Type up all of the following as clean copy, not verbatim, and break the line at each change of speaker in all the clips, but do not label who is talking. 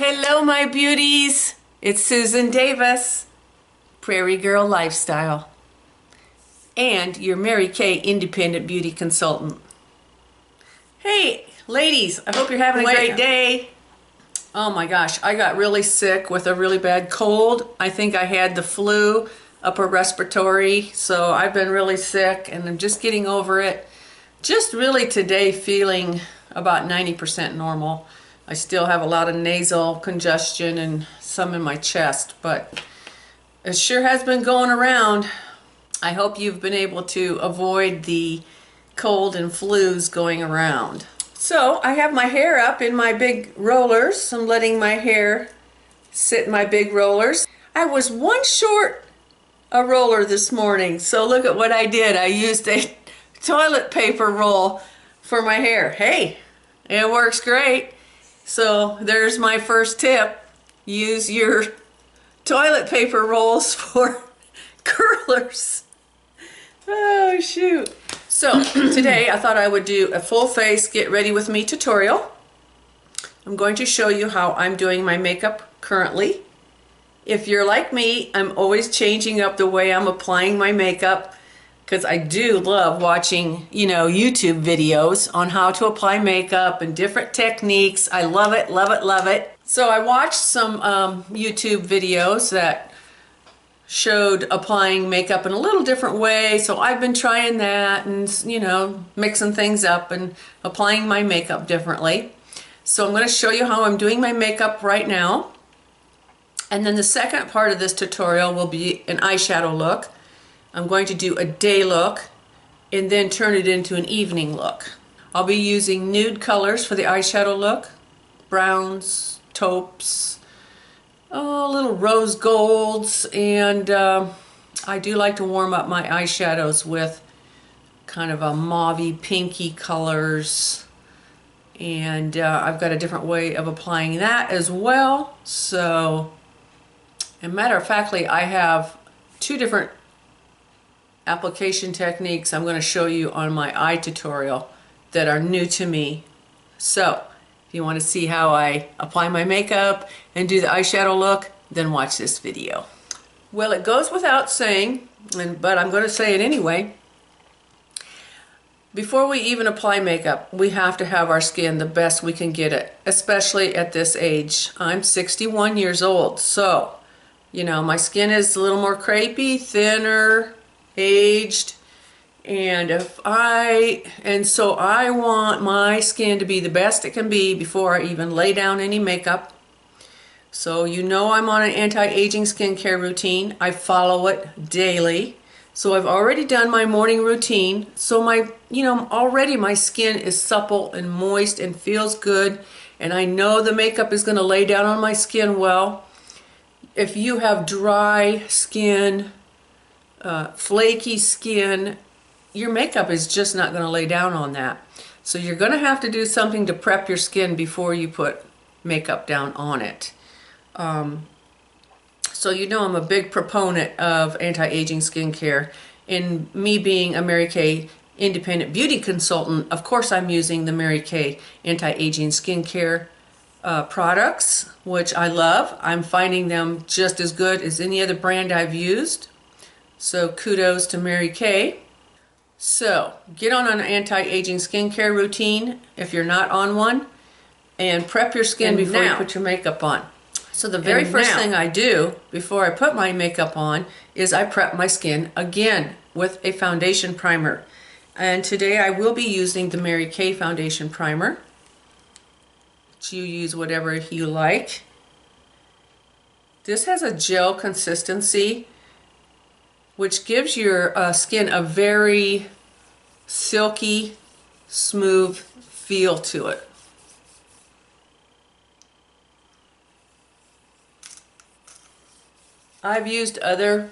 Hello, my beauties. It's Susan Davis, Prairie Girl Lifestyle, and your Mary Kay Independent Beauty Consultant. Hey, ladies, I hope you're having a great day. Oh my gosh, I got really sick with a really bad cold. I think I had the flu, upper respiratory, so I've been really sick and I'm just getting over it. Just really today feeling about 90% normal. I still have a lot of nasal congestion and some in my chest, but it sure has been going around. I hope you've been able to avoid the cold and flus going around. So I have my hair up in my big rollers. I'm letting my hair sit in my big rollers. I was one short a roller this morning, so look at what I did. I used a toilet paper roll for my hair. Hey, it works great. So there's my first tip. Use your toilet paper rolls for curlers. Oh shoot. So today I thought I would do a full face get ready with me tutorial. I'm going to show you how I'm doing my makeup currently. If you're like me, I'm always changing up the way I'm applying my makeup because I do love watching, YouTube videos on how to apply makeup and different techniques. I love it, love it, love it. So I watched some YouTube videos that showed applying makeup in a little different way. So I've been trying that and, mixing things up and applying my makeup differently. So I'm going to show you how I'm doing my makeup right now. And then the second part of this tutorial will be an eyeshadow look. I'm going to do a day look and then turn it into an evening look. I'll be using nude colors for the eyeshadow look. Browns, taupes, little rose golds, and I do like to warm up my eyeshadows with kind of a mauve-y, pinky colors. And I've got a different way of applying that as well. So, as a matter of factly, I have two different application techniques I'm going to show you on my eye tutorial that are new to me. So if you want to see how I apply my makeup and do the eyeshadow look, then watch this video. Well, it goes without saying, but I'm going to say it anyway. Before we even apply makeup, we have to have our skin the best we can get it, especially at this age. I'm 61 years old, so my skin is a little more crepey, thinner, aged, and so I want my skin to be the best it can be before I even lay down any makeup. So I'm on an anti-aging skincare routine. I follow it daily. So I've already done my morning routine. So already my skin is supple and moist and feels good, and I know the makeup is going to lay down on my skin well. If you have dry skin, flaky skin, your makeup is just not going to lay down on that. So you're going to have to do something to prep your skin before you put makeup down on it. So I'm a big proponent of anti-aging skincare. And me being a Mary Kay Independent Beauty Consultant, of course I'm using the Mary Kay anti-aging skincare products, which I love. I'm finding them just as good as any other brand I've used. So kudos to Mary Kay. So get on an anti-aging skincare routine if you're not on one, and prep your skin before you put your makeup on. So the very first thing I do before I put my makeup on is I prep my skin again with a foundation primer. And today I will be using the Mary Kay foundation primer. You use whatever you like. This has a gel consistency, which gives your skin a very silky, smooth feel to it. I've used other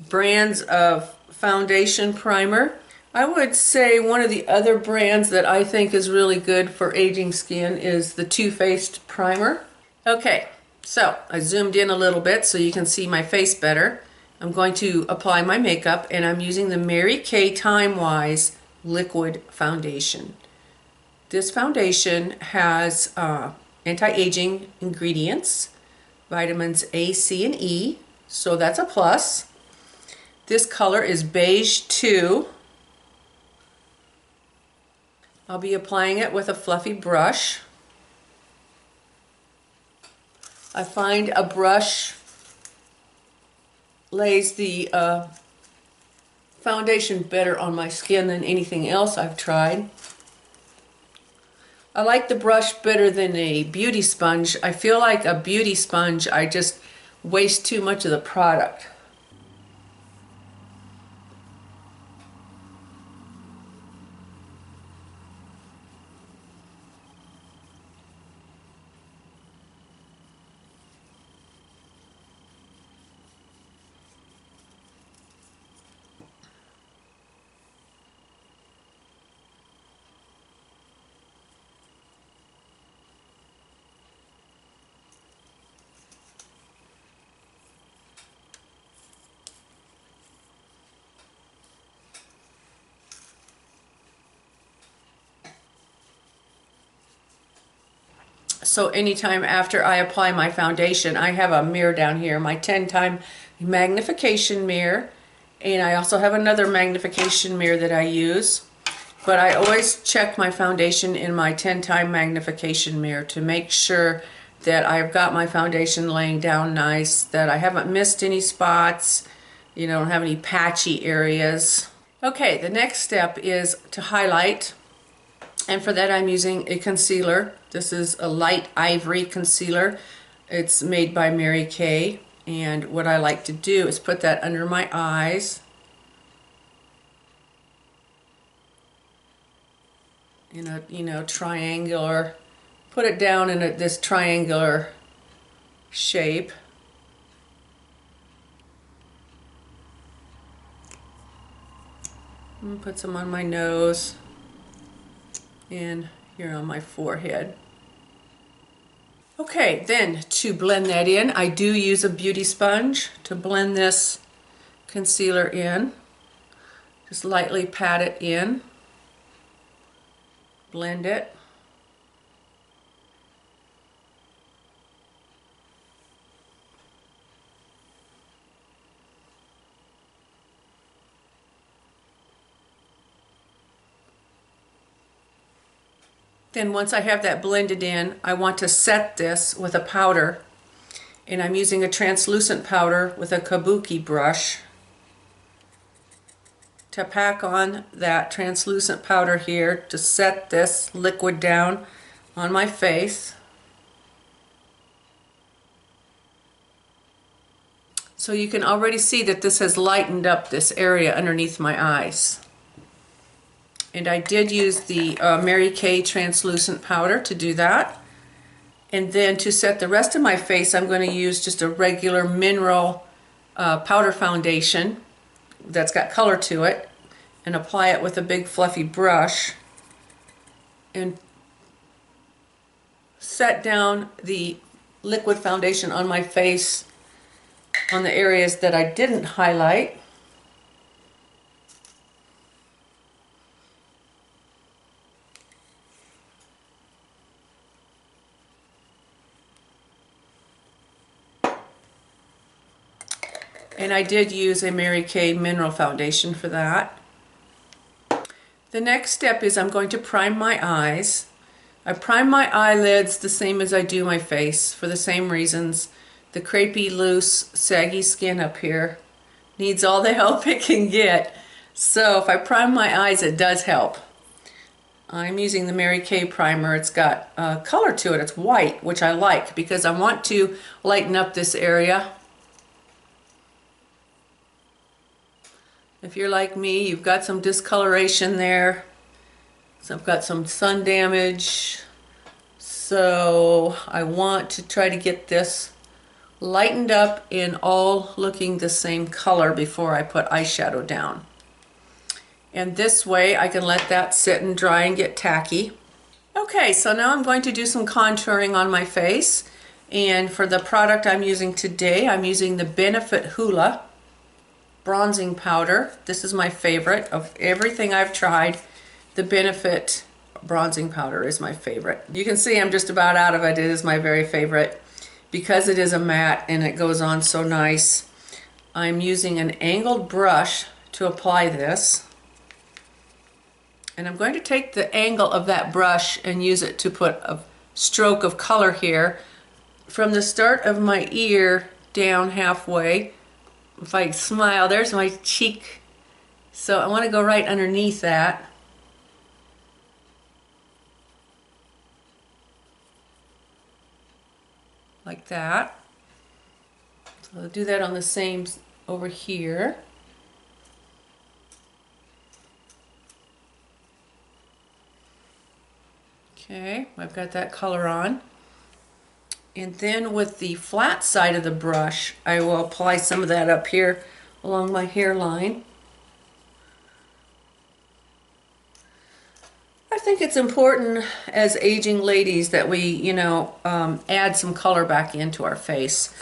brands of foundation primer. I would say one of the other brands that I think is really good for aging skin is the Too Faced primer. Okay, so I zoomed in a little bit so you can see my face better. I'm going to apply my makeup, and I'm using the Mary Kay Time Wise liquid foundation. This foundation has anti-aging ingredients, vitamins A, C, and E, so that's a plus. This color is beige 2. I'll be applying it with a fluffy brush. I find a brush lays the foundation better on my skin than anything else I've tried. I like the brush better than a beauty sponge. I feel like a beauty sponge, I just waste too much of the product. So anytime after I apply my foundation, I have a mirror down here, my 10-time magnification mirror, and I also have another magnification mirror that I use. But I always check my foundation in my 10-time magnification mirror to make sure that I've got my foundation laying down nice, that I haven't missed any spots, you know, don't have any patchy areas. Okay, the next step is to highlight. And for that I'm using a concealer. This is a light ivory concealer. It's made by Mary Kay. And what I like to do is put that under my eyes. In a triangular, put it down in this triangular shape. And put some on my nose. And here on my forehead. Okay, then to blend that in, I do use a beauty sponge to blend this concealer in. Just lightly pat it in, blend it. Then once I have that blended in, I want to set this with a powder. And I'm using a translucent powder with a kabuki brush to pack on that translucent powder here to set this liquid down on my face. So you can already see that this has lightened up this area underneath my eyes. And I did use the Mary Kay translucent powder to do that. And then to set the rest of my face, I'm going to use just a regular mineral powder foundation that's got color to it, and apply it with a big fluffy brush and set down the liquid foundation on my face on the areas that I didn't highlight. And I did use a Mary Kay mineral foundation for that. The next step is I'm going to prime my eyes. I prime my eyelids the same as I do my face for the same reasons. The crepey, loose, saggy skin up here needs all the help it can get. So if I prime my eyes, it does help. I'm using the Mary Kay primer. It's got color to it. It's white, which I like because I want to lighten up this area. If you're like me, you've got some discoloration there. So I've got some sun damage. So I want to try to get this lightened up and all looking the same color before I put eyeshadow down. And this way I can let that sit and dry and get tacky. Okay, so now I'm going to do some contouring on my face. And for the product I'm using today, I'm using the Benefit Hoola bronzing powder. This is my favorite of everything I've tried. The Benefit bronzing powder is my favorite. You can see I'm just about out of it. It is my very favorite because it is a matte and it goes on so nice. I'm using an angled brush to apply this. And I'm going to take the angle of that brush and use it to put a stroke of color here from the start of my ear down halfway. If I smile, there's my cheek. So I want to go right underneath that. Like that. So I'll do that on the same over here. Okay, I've got that color on. And then with the flat side of the brush, I will apply some of that up here along my hairline. I think it's important as aging ladies that we, add some color back into our face.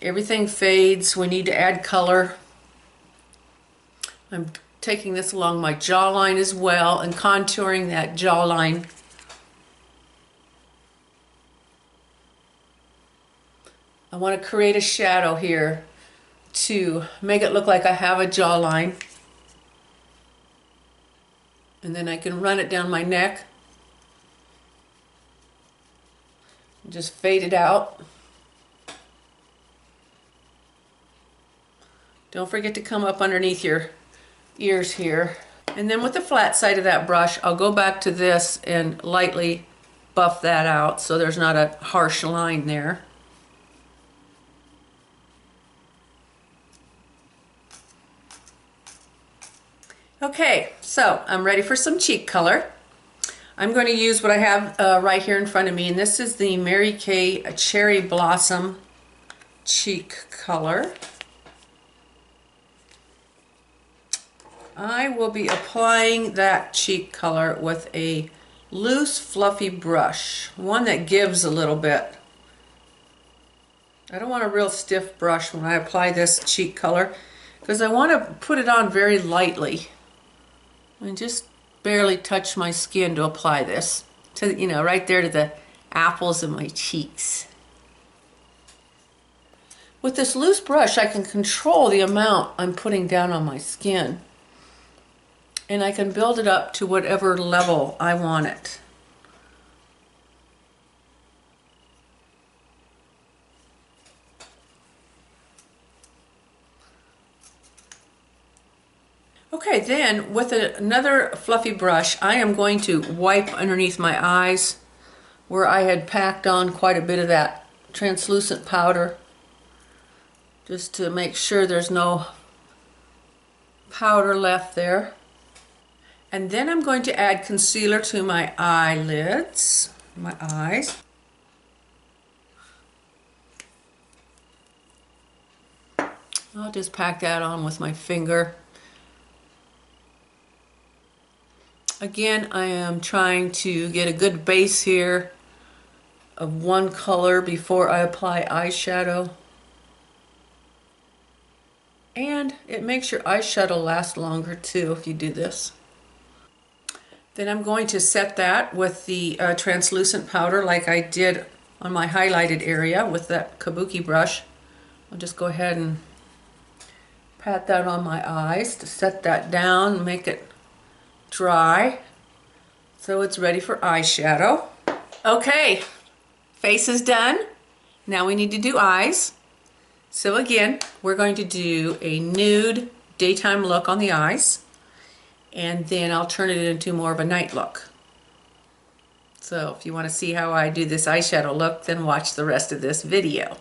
Everything fades, we need to add color. I'm taking this along my jawline as well and contouring that jawline. I want to create a shadow here to make it look like I have a jawline. And then I can run it down my neck. Just fade it out. Don't forget to come up underneath your ears here. And then with the flat side of that brush, I'll go back to this and lightly buff that out so there's not a harsh line there. Okay, so I'm ready for some cheek color. I'm going to use what I have right here in front of me, and this is the Mary Kay Cherry Blossom cheek color. I will be applying that cheek color with a loose, fluffy brush, one that gives a little bit. I don't want a real stiff brush when I apply this cheek color because I want to put it on very lightly. And just barely touch my skin to apply this to, right there to the apples of my cheeks. With this loose brush, I can control the amount I'm putting down on my skin. And I can build it up to whatever level I want it. Okay, then with another fluffy brush, I am going to wipe underneath my eyes where I had packed on quite a bit of that translucent powder, just to make sure there's no powder left there. And then I'm going to add concealer to my eyelids, my eyes. I'll just pack that on with my finger. Again, I am trying to get a good base here of one color before I apply eyeshadow. And it makes your eyeshadow last longer too if you do this. Then I'm going to set that with the translucent powder like I did on my highlighted area with that kabuki brush. I'll just go ahead and pat that on my eyes to set that down and make it dry so it's ready for eyeshadow. Okay, face is done. Now we need to do eyes. So again, we're going to do a nude daytime look on the eyes, and then I'll turn it into more of a night look. So if you want to see how I do this eyeshadow look, then watch the rest of this video.